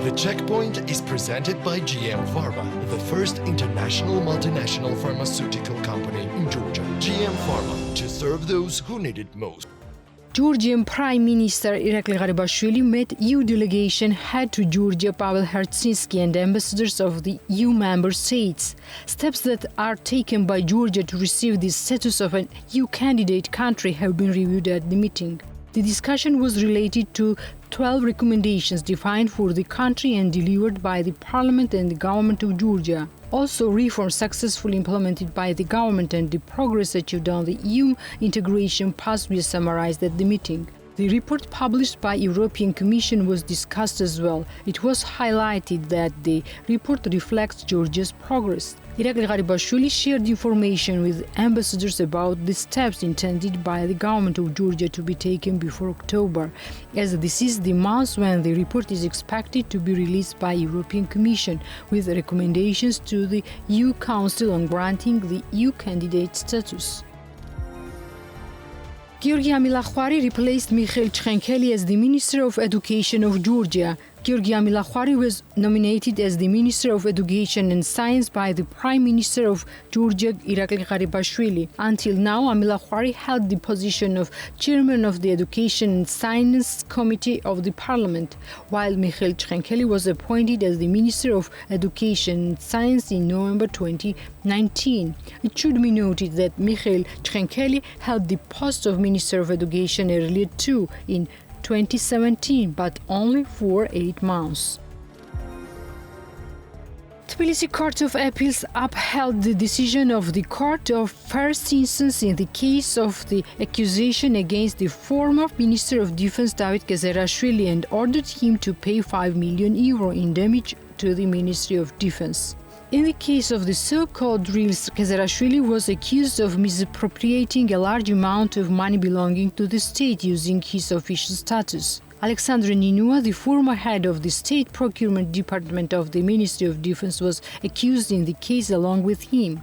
The checkpoint is presented by GM Pharma, the first international multinational pharmaceutical company in Georgia. GM Pharma, to serve those who need it most. Georgian Prime Minister Amilakhvari met EU delegation head to Georgia Pavel Hertsinski and ambassadors of the EU member states. Steps that are taken by Georgia to receive the status of an EU candidate country have been reviewed at the meeting. The discussion was related to 12 recommendations defined for the country and delivered by the Parliament and the government of Georgia. Also, reforms successfully implemented by the government and the progress achieved on the EU integration path were summarized at the meeting. The report published by European Commission was discussed as well. It was highlighted that the report reflects Georgia's progress. Amilakhvari shared information with ambassadors about the steps intended by the government of Georgia to be taken before October, as this is the month when the report is expected to be released by European Commission, with recommendations to the EU Council on granting the EU candidate status. Giorgi Amilakhvari replaced Mikhel Chkhenkeli as the Minister of Education of Georgia. Giorgi Amilakhvari was nominated as the Minister of Education and Science by the Prime Minister of Georgia, Amilakhvari. Until now, Amilakhvari held the position of Chairman of the Education and Science Committee of the Parliament, while Mikhel Chkhenkeli was appointed as the Minister of Education and Science in November 2019. It should be noted that Mikhel Chkhenkeli held the post of Minister of Education earlier too, in 2017, but only for 8 months. Tbilisi Court of Appeals upheld the decision of the Court of First Instance in the case of the accusation against the former Minister of Defense DaviT Kezerashvili and ordered him to pay €5 million in damage to the Ministry of Defense. In the case of the so-called drills, Kezerashvili was accused of misappropriating a large amount of money belonging to the state using his official status. Alexandru Ninua, the former head of the State Procurement Department of the Ministry of Defense, was accused in the case along with him.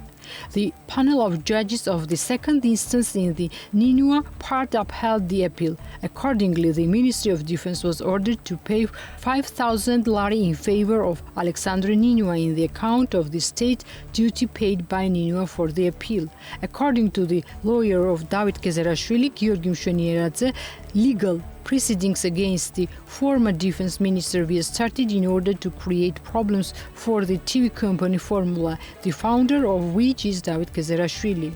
The panel of judges of the second instance in the Ninua part upheld the appeal. Accordingly, the Ministry of Defense was ordered to pay $5,000 in favor of Alexandru Ninua in the account of the state duty paid by Ninua for the appeal. According to the lawyer of DaviT Kezerashvili, Giorgi, legal proceedings against the former defense minister were started in order to create problems for the TV company Formula, the founder of which is DaviT Kezerashvili.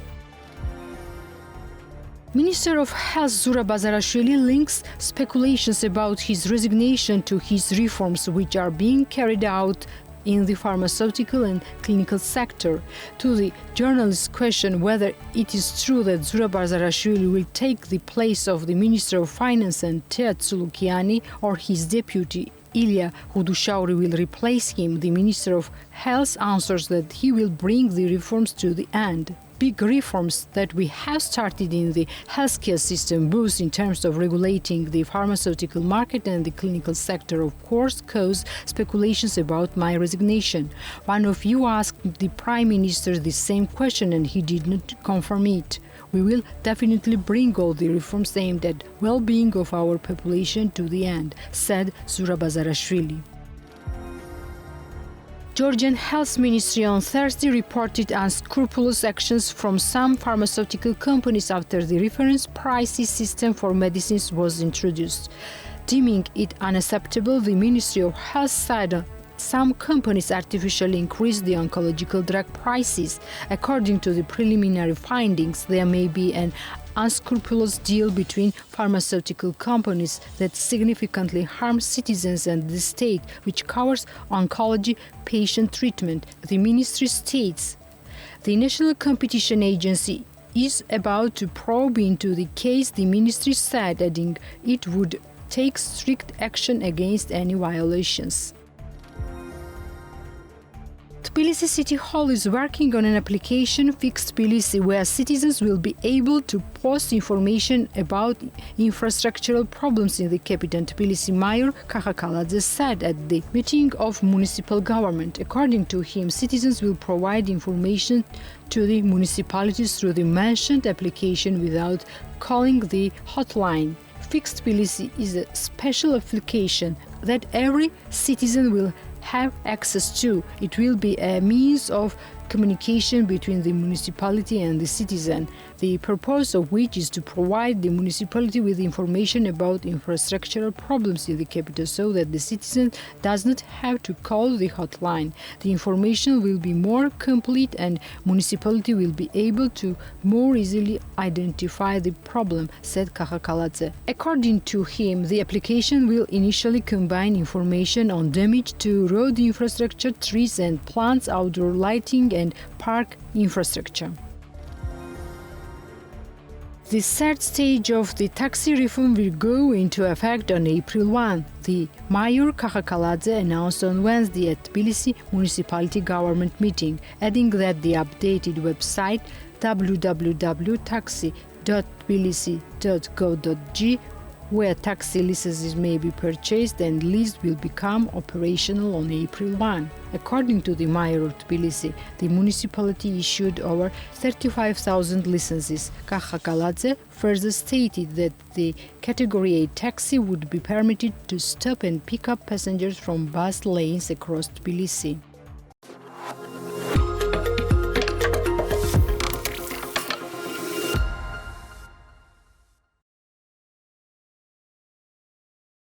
Minister of Health Zura Bazarashvili links speculations about his resignation to his reforms which are being carried out in the pharmaceutical and clinical sector. To the journalist's question whether it is true that Zura Bazarashvili will take the place of the Minister of Finance and Tea Tsulukiani or his deputy Ilya Hudushauri will replace him, the Minister of Health answers that he will bring the reforms to the end. Big reforms that we have started in the healthcare system, both in terms of regulating the pharmaceutical market and the clinical sector, of course, cause speculations about my resignation. One of you asked the Prime Minister the same question and he did not confirm it. We will definitely bring all the reforms aimed at well-being of our population to the end, said Zura Bazarashvili. Georgian Health Ministry on Thursday reported unscrupulous actions from some pharmaceutical companies after the reference pricing system for medicines was introduced. Deeming it unacceptable, the Ministry of Health said some companies artificially increased the oncological drug prices. According to the preliminary findings, there may be an unscrupulous deal between pharmaceutical companies that significantly harms citizens and the state, which covers oncology patient treatment, the ministry states. The National Competition Agency is about to probe into the case, the ministry said, adding it would take strict action against any violations. Tbilisi City Hall is working on an application, Fix Tbilisi, where citizens will be able to post information about infrastructural problems in the capital. Tbilisi Mayor Kakakaladze said at the meeting of municipal government. According to him, citizens will provide information to the municipalities through the mentioned application without calling the hotline. Fix Tbilisi is a special application that every citizen will have access to. It will be a means of communication between the municipality and the citizen, the purpose of which is to provide the municipality with information about infrastructural problems in the capital so that the citizen does not have to call the hotline. The information will be more complete and municipality will be able to more easily identify the problem, said Kakhakaladze. According to him, the application will initially combine information on damage to road infrastructure, trees and plants, outdoor lighting and park infrastructure. The third stage of the taxi reform will go into effect on April 1. The Mayor Kakhakaladze announced on Wednesday at Tbilisi municipality government meeting, adding that the updated website www.taxi.tbilisi.go.g, where taxi licenses may be purchased and leased, will become operational on April 1. According to the mayor of Tbilisi, the municipality issued over 35,000 licenses. Kakhakaladze further stated that the Category A taxi would be permitted to stop and pick up passengers from bus lanes across Tbilisi.